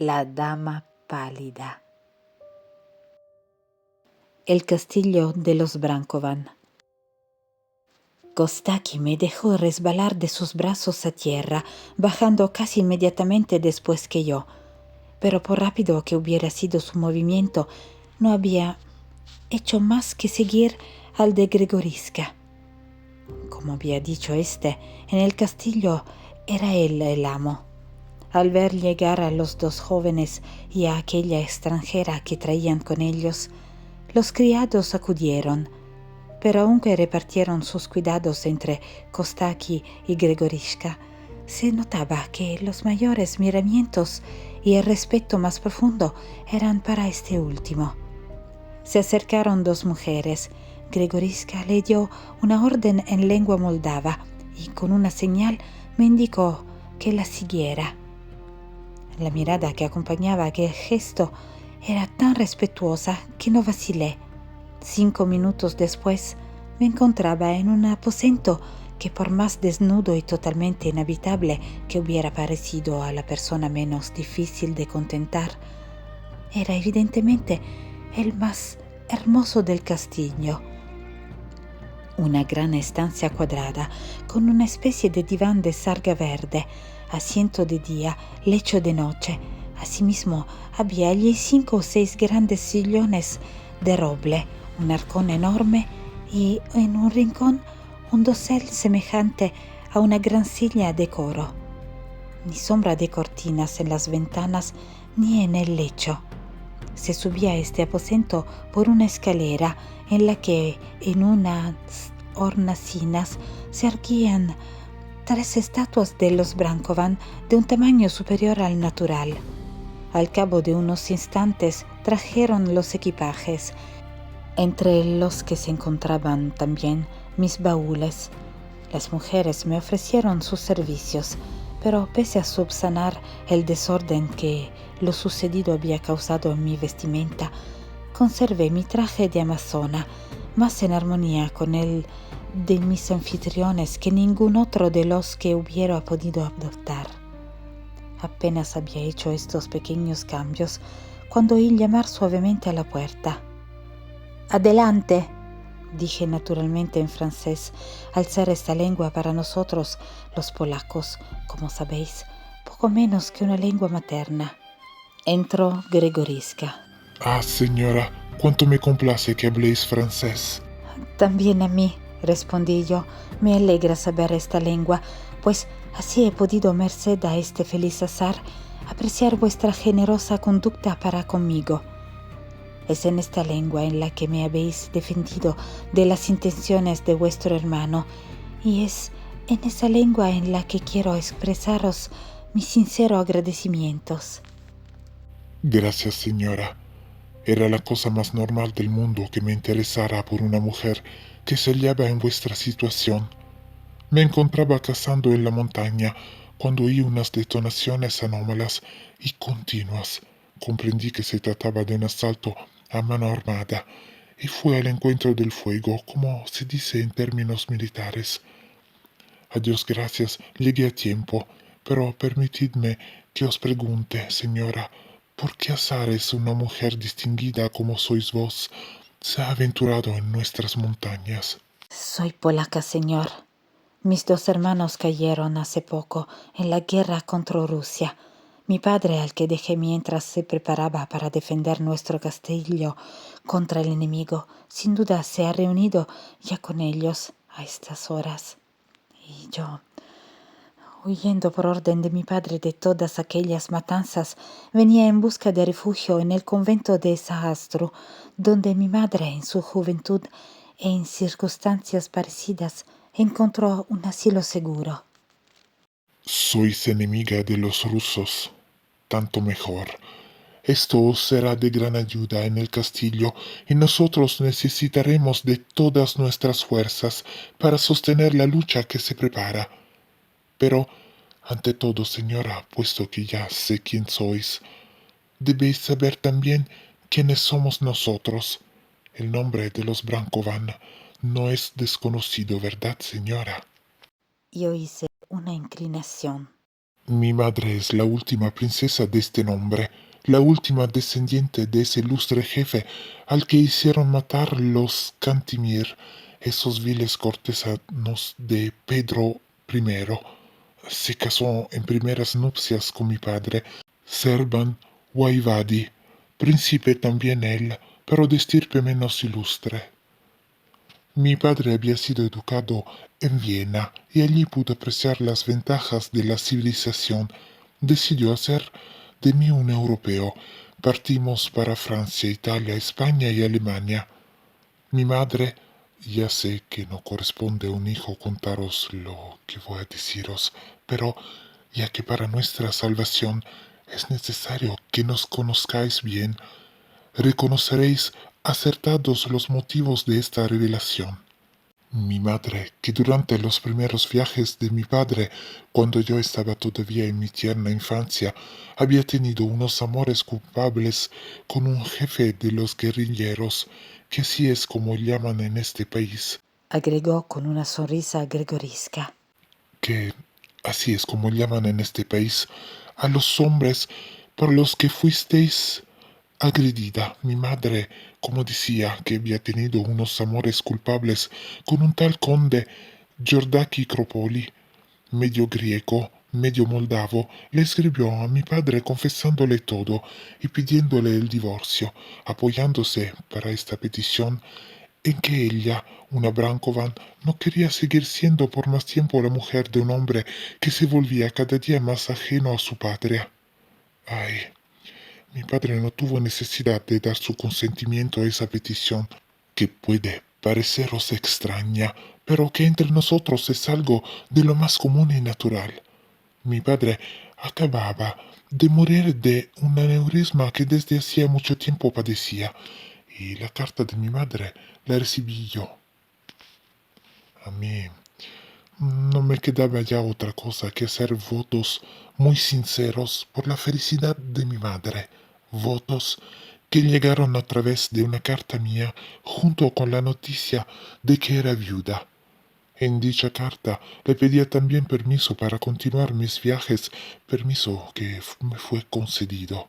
La dama pálida. El castillo de los Brankovan. Kostaki me dejó resbalar de sus brazos a tierra, bajando casi inmediatamente después que yo. Pero por rápido que hubiera sido su movimiento, no había hecho más que seguir al de Gregoriska. Como había dicho en el castillo era él el amo. Al ver llegar a los dos jóvenes y a aquella extranjera que traían con ellos, los criados acudieron, pero aunque repartieron sus cuidados entre Kostaki y Gregoriska, se notaba que los mayores miramientos y el respeto más profundo eran para este último. Se acercaron dos mujeres. Gregoriska le dio una orden en lengua moldava y con una señal me indicó que la siguiera. La mirada que acompañaba aquel gesto era tan respetuosa que no vacilé. 5 minutos después me encontraba en un aposento que, por más desnudo y totalmente inhabitable que hubiera parecido a la persona menos difícil de contentar, era evidentemente el más hermoso del castillo. Una gran estancia cuadrada, con una especie de diván de sarga verde, asiento de día, lecho de noche. Asimismo, había allí 5 o 6 grandes sillones de roble, un arcón enorme y en un rincón un dosel semejante a una gran silla de coro. Ni sombra de cortinas en las ventanas ni en el lecho. Se subía a este aposento por una escalera en la que en unas hornacinas se erguían 3 estatuas de los Brankovan de un tamaño superior al natural. Al cabo de unos instantes trajeron los equipajes, entre los que se encontraban también mis baúles. Las mujeres me ofrecieron sus servicios, pero pese a subsanar el desorden que lo sucedido había causado en mi vestimenta, conservé mi traje de amazona, más en armonía con el de mis anfitriones que ningún otro de los que hubiera podido adoptar. Apenas había hecho estos pequeños cambios cuando oí llamar suavemente a la puerta. «Adelante», dije naturalmente en francés, al ser esta lengua para nosotros, los polacos, como sabéis, poco menos que una lengua materna. Entró Gregoriska. Ah, señora, cuánto me complace que habléis francés. También a mí, respondí yo, me alegra saber esta lengua, pues así he podido, merced a este feliz azar, apreciar vuestra generosa conducta para conmigo. Es en esta lengua en la que me habéis defendido de las intenciones de vuestro hermano, y es en esa lengua en la que quiero expresaros mis sinceros agradecimientos. Gracias, señora. Era la cosa más normal del mundo que me interesara por una mujer que se hallaba en vuestra situación. Me encontraba cazando en la montaña cuando oí unas detonaciones anómalas y continuas. Comprendí que se trataba de un asalto a mano armada y fui al encuentro del fuego, como se dice en términos militares. A Dios gracias, llegué a tiempo, pero permitidme que os pregunte, señora, ¿por qué azares una mujer distinguida como sois vos se ha aventurado en nuestras montañas? Soy polaca, señor. Mis 2 hermanos cayeron hace poco en la guerra contra Rusia. Mi padre, al que dejé mientras se preparaba para defender nuestro castillo contra el enemigo, sin duda se ha reunido ya con ellos a estas horas. Y yo, huyendo por orden de mi padre de todas aquellas matanzas, venía en busca de refugio en el convento de Sahastro, donde mi madre en su juventud e en circunstancias parecidas encontró un asilo seguro. Sois enemiga de los rusos, tanto mejor. Esto os será de gran ayuda en el castillo y nosotros necesitaremos de todas nuestras fuerzas para sostener la lucha que se prepara. Pero, ante todo, señora, puesto que ya sé quién sois, debéis saber también quiénes somos nosotros. El nombre de los Brankovan no es desconocido, ¿verdad, señora? Yo hice una inclinación. Mi madre es la última princesa de este nombre, la última descendiente de ese ilustre jefe al que hicieron matar los Cantimir, esos viles cortesanos de Pedro I. Se casó en primeras nupcias con mi padre, Serban Waivadi, príncipe también él, pero de estirpe menos ilustre. Mi padre había sido educado en Viena y allí pudo apreciar las ventajas de la civilización. Decidió hacer de mí un europeo. Partimos para Francia, Italia, España y Alemania. Mi madre, ya sé que no corresponde a un hijo contaros lo que voy a deciros, pero ya que para nuestra salvación es necesario que nos conozcáis bien, reconoceréis acertados los motivos de esta revelación. Mi madre, que durante los primeros viajes de mi padre, cuando yo estaba todavía en mi tierna infancia, había tenido unos amores culpables con un jefe de los guerrilleros, que así es como llaman en este país, agregó con una sonrisa gregorisca. que así es como llaman en este país a los hombres por los que fuisteis agredida. Mi madre, como decía, que había tenido unos amores culpables con un tal conde Giordaki Cropoli, medio griego, medio moldavo, le escribió a mi padre confesándole todo y pidiéndole el divorcio, apoyándose para esta petición en que ella, una Brankovan, no quería seguir siendo por más tiempo la mujer de un hombre que se volvía cada día más ajeno a su patria. Ay, mi padre no tuvo necesidad de dar su consentimiento a esa petición, que puede pareceros extraña, pero que entre nosotros es algo de lo más común y natural. Mi padre acababa de morir de un aneurisma que desde hacía mucho tiempo padecía, y la carta de mi madre la recibí yo. A mí no me quedaba ya otra cosa que hacer votos muy sinceros por la felicidad de mi madre, votos que llegaron a través de una carta mía junto con la noticia de que era viuda. En dicha carta le pedía también permiso para continuar mis viajes, permiso que me fue concedido.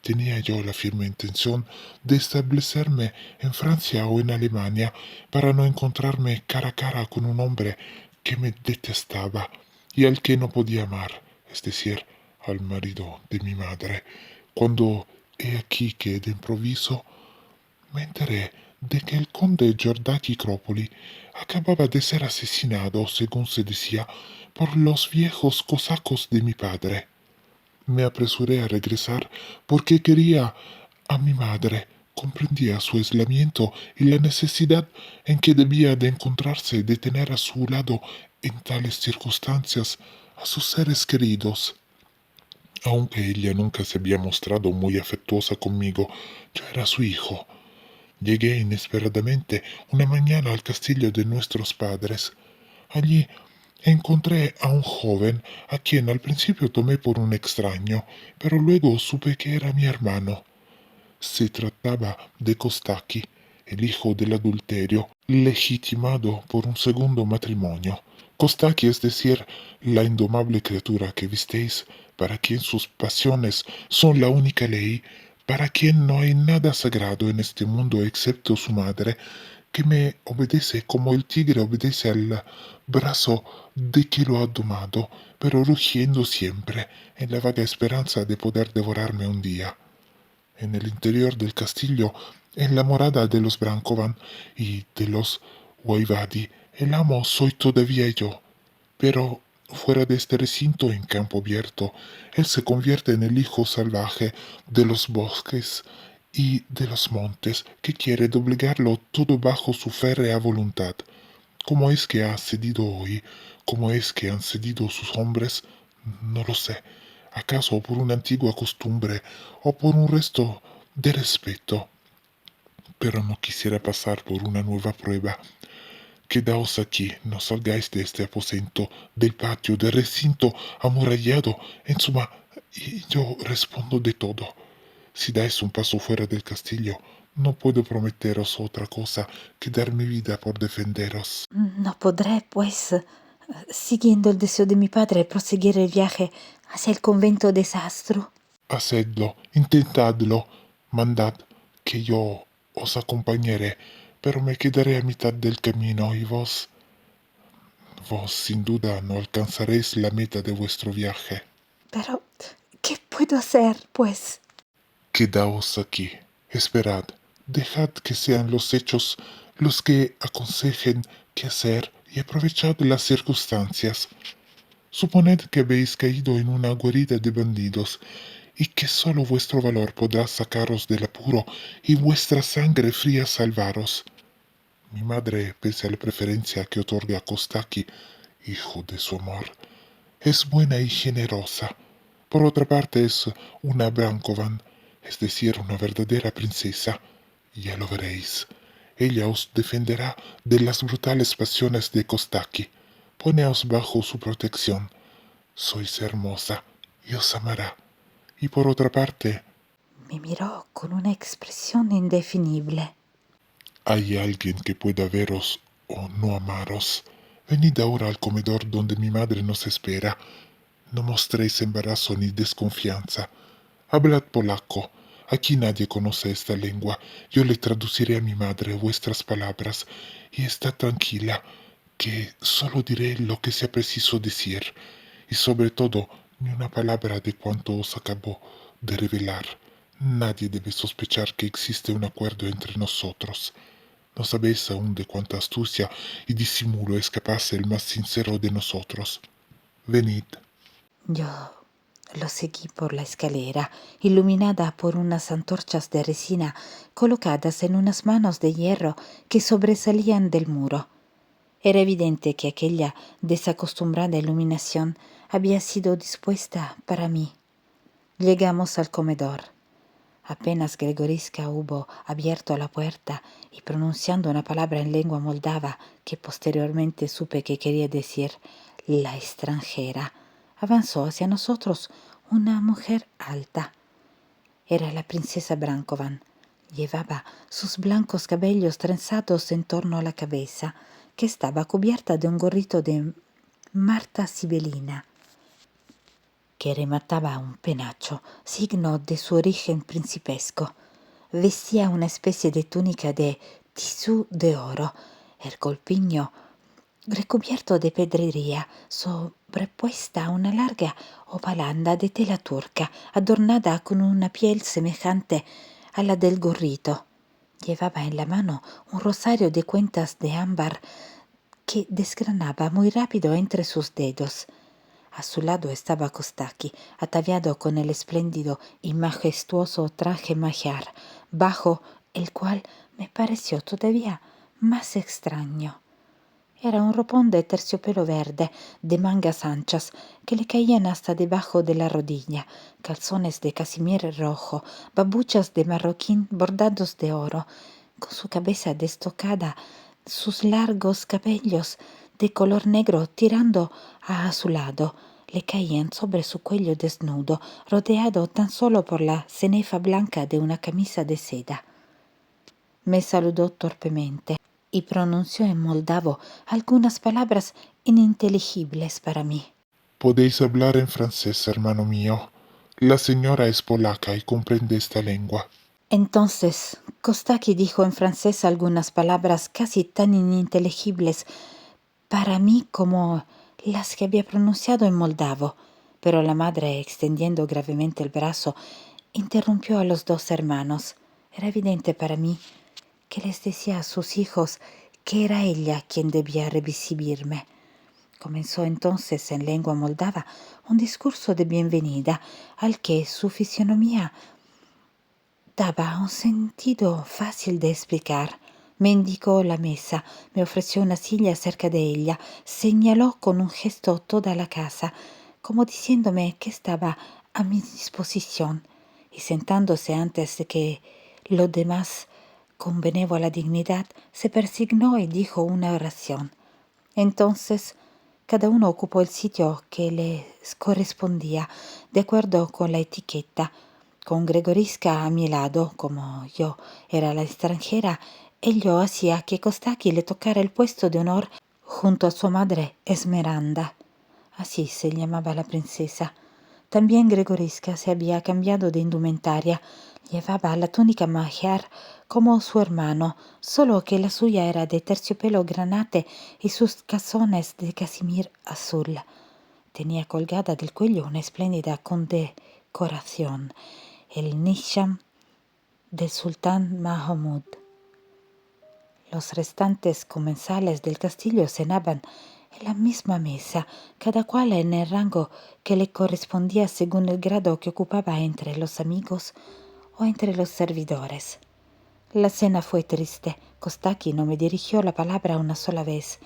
Tenía yo la firme intención de establecerme en Francia o en Alemania para no encontrarme cara a cara con un hombre que me detestaba y al que no podía amar, es decir, al marido de mi madre, cuando he aquí que de improviso me enteré de que el conde Giordaki Cropoli acababa de ser asesinado, según se decía, por los viejos cosacos de mi padre. Me apresuré a regresar porque quería a mi madre. Comprendía su aislamiento y la necesidad en que debía de encontrarse de tener a su lado en tales circunstancias a sus seres queridos. Aunque ella nunca se había mostrado muy afectuosa conmigo, yo era su hijo. Llegué inesperadamente una mañana al castillo de nuestros padres. Allí encontré a un joven a quien al principio tomé por un extraño, pero luego supe que era mi hermano. Se trataba de Kostaki, el hijo del adulterio, legitimado por un segundo matrimonio. Kostaki, es decir, la indomable criatura que visteis, para quien sus pasiones son la única ley, para quien no hay nada sagrado en este mundo excepto su madre, que me obedece como el tigre obedece al brazo de que lo ha domado, pero rugiendo siempre, en la vaga esperanza de poder devorarme un día. En el interior del castillo, en la morada de los Brankovan y de los Waivadi, el amo soy todavía yo, pero fuera de este recinto en campo abierto, él se convierte en el hijo salvaje de los bosques y de los montes, que quiere doblegarlo todo bajo su férrea voluntad. ¿Cómo es que ha cedido hoy? ¿Cómo es que han cedido sus hombres? No lo sé. ¿Acaso por una antigua costumbre o por un resto de respeto? Pero no quisiera pasar por una nueva prueba. Quedaos aquí, no salgáis de este aposento, del patio, del recinto amurallado, en suma, y yo respondo de todo. Si dais un paso fuera del castillo, no puedo prometeros otra cosa que dar mi vida por defenderos. No podré, pues, siguiendo el deseo de mi padre, proseguir el viaje hacia el convento de Sastro. Hacedlo, intentadlo, mandad que yo os acompañaré, pero me quedaré a mitad del camino y vos sin duda no alcanzaréis la meta de vuestro viaje. Pero, ¿qué puedo hacer, pues? Quedaos aquí, esperad, dejad que sean los hechos los que aconsejen qué hacer y aprovechad las circunstancias. Suponed que habéis caído en una guarida de bandidos y que solo vuestro valor podrá sacaros del apuro y vuestra sangre fría salvaros. Mi madre, pese a la preferencia que otorga a Kostaki, hijo de su amor, es buena y generosa. Por otra parte es una Brankovan, es decir, una verdadera princesa. Ya lo veréis. Ella os defenderá de las brutales pasiones de Kostaki. Poneos bajo su protección. Sois hermosa y os amará. Y por otra parte, Me miró con una expresión indefinible. hay alguien que pueda veros o no amaros. Venid ahora al comedor donde mi madre nos espera. No mostréis embarazo ni desconfianza. Hablad polaco. Aquí nadie conoce esta lengua. Yo le traduciré a mi madre vuestras palabras. Y está tranquila, que solo diré lo que sea preciso decir. Y sobre todo, ni una palabra de cuanto os acabo de revelar. Nadie debe sospechar que existe un acuerdo entre nosotros. No sabéis aún de cuánta astucia y disimulo es capaz el más sincero de nosotros. Venid. Yo lo seguí por la escalera, iluminada por unas antorchas de resina colocadas en unas manos de hierro que sobresalían del muro. Era evidente que aquella desacostumbrada iluminación había sido dispuesta para mí. Llegamos al comedor. Apenas Gregoriska hubo abierto la puerta y pronunciando una palabra en lengua moldava que posteriormente supe que quería decir la extranjera, avanzó hacia nosotros una mujer alta. Era la princesa Brankovan. Llevaba sus blancos cabellos trenzados en torno a la cabeza, que estaba cubierta de un gorrito de Marta Sibelina, que remataba un penacho, signo de su origen principesco. Vestía una especie de túnica de tisú de oro, el colpiño recubierto de pedrería, sobrepuesta una larga opalanda de tela turca, adornada con una piel semejante a la del gorrito. Llevaba en la mano un rosario de cuentas de ámbar que desgranaba muy rápido entre sus dedos. A su lado estaba Kostaki, ataviado con el espléndido y majestuoso traje magiar, bajo el cual me pareció todavía más extraño. Era un ropón de terciopelo verde, de mangas anchas, que le caían hasta debajo de la rodilla, calzones de casimir rojo, babuchas de marroquín bordados de oro, con su cabeza destocada, sus largos cabellos de color negro tirando a su lado, le caían sobre su cuello desnudo, rodeado tan solo por la cenefa blanca de una camisa de seda. Me saludó torpemente y pronunció en moldavo algunas palabras ininteligibles para mí. Podéis hablar en francés, hermano mío. La señora es polaca y comprende esta lengua. Entonces, Kostaki dijo en francés algunas palabras casi tan ininteligibles para mí como las que había pronunciado en moldavo, pero la madre, extendiendo gravemente el brazo, interrumpió a los dos hermanos. Era evidente para mí que les decía a sus hijos que era ella quien debía recibirme. Comenzó entonces en lengua moldava un discurso de bienvenida al que su fisonomía daba un sentido fácil de explicar. Me indicó la mesa, me ofreció una silla cerca de ella, señaló con un gesto toda la casa, como diciéndome que estaba a mi disposición, y sentándose antes de que lo demás con benévola dignidad, se persignó y dijo una oración. Entonces, cada uno ocupó el sitio que les correspondía, de acuerdo con la etiqueta. Con Gregoriska a mi lado, como yo era la extranjera, ello hacía que Kostaki le tocara el puesto de honor junto a su madre Esmeralda. Así se llamaba la princesa. También Gregorisca se había cambiado de indumentaria. Llevaba la túnica magiar como su hermano, solo que la suya era de terciopelo granate y sus calzones de casimir azul. Tenía colgada del cuello una espléndida condecoración, el Nisham del sultán Mahmud. Los restantes comensales del castillo cenaban en la misma mesa, cada cual en el rango que le correspondía según el grado que ocupaba entre los amigos o entre los servidores. La cena fue triste. Kostaki no me dirigió la palabra una sola vez,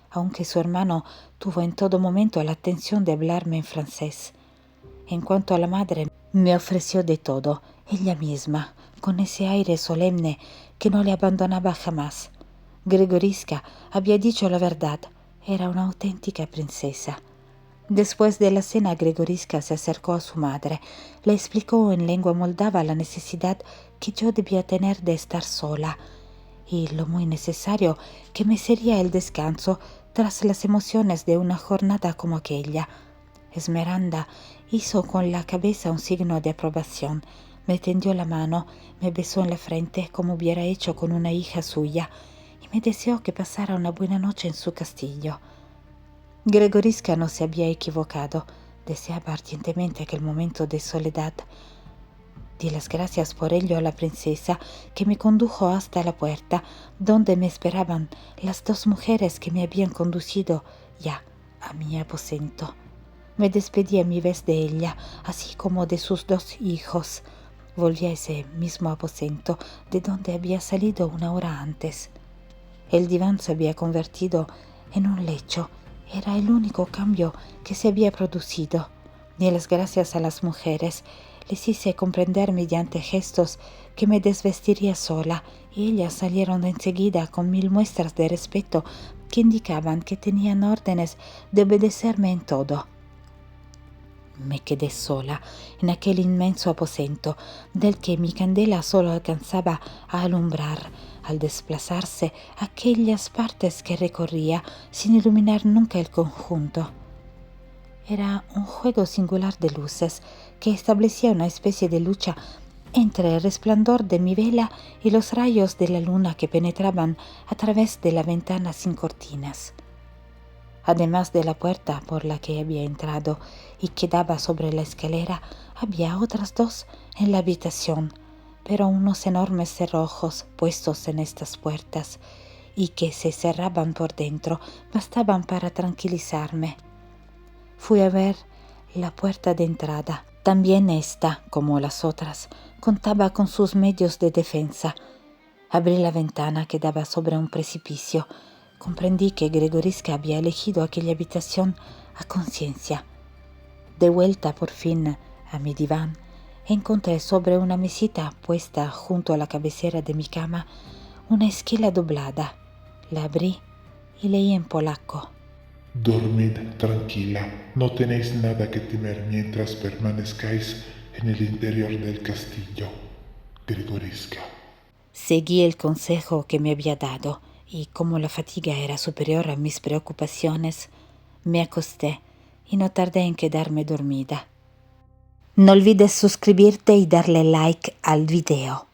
aunque su hermano tuvo en todo momento la atención de hablarme en francés. En cuanto a la madre, me ofreció de todo, ella misma, con ese aire solemne que no le abandonaba jamás. Gregorisca había dicho la verdad, era una auténtica princesa. Después de la cena, Gregorisca se acercó a su madre, le explicó en lengua moldava la necesidad que yo debía tener de estar sola y lo muy necesario que me sería el descanso tras las emociones de una jornada como aquella. Esmeralda hizo con la cabeza un signo de aprobación, me tendió la mano, me besó en la frente como hubiera hecho con una hija suya y me deseó que pasara una buena noche en su castillo. Gregorisca no se había equivocado, deseaba ardientemente aquel momento de soledad. Di las gracias por ello a la princesa, que me condujo hasta la puerta, donde me esperaban las dos mujeres que me habían conducido ya a mi aposento. Me despedí a mi vez de ella, así como de sus dos hijos. Volví a ese mismo aposento de donde había salido una hora antes. El diván se había convertido en un lecho. Era el único cambio que se había producido. Di las gracias a las mujeres. Les hice comprender mediante gestos que me desvestiría sola y ellas salieron enseguida con 1000 muestras de respeto que indicaban que tenían órdenes de obedecerme en todo. Me quedé sola en aquel inmenso aposento del que mi candela solo alcanzaba a alumbrar al desplazarse aquellas partes que recorría sin iluminar nunca el conjunto. Era un juego singular de luces que establecía una especie de lucha entre el resplandor de mi vela y los rayos de la luna que penetraban a través de la ventana sin cortinas. Además de la puerta por la que había entrado y que daba sobre la escalera, había otras dos en la habitación, pero unos enormes cerrojos puestos en estas puertas y que se cerraban por dentro bastaban para tranquilizarme. Fui a ver la puerta de entrada. También esta, como las otras, contaba con sus medios de defensa. Abrí la ventana que daba sobre un precipicio. Comprendí que Gregorisca había elegido aquella habitación a conciencia. De vuelta por fin a mi diván, encontré sobre una mesita puesta junto a la cabecera de mi cama una esquela doblada. La abrí y leí en polaco. Dormid tranquila, no tenéis nada que temer mientras permanezcáis en el interior del castillo. Gregorisca. Seguí el consejo que me había dado y como la fatiga era superior a mis preocupaciones, me acosté y no tardé en quedarme dormida. No olvides suscribirte y darle like al video.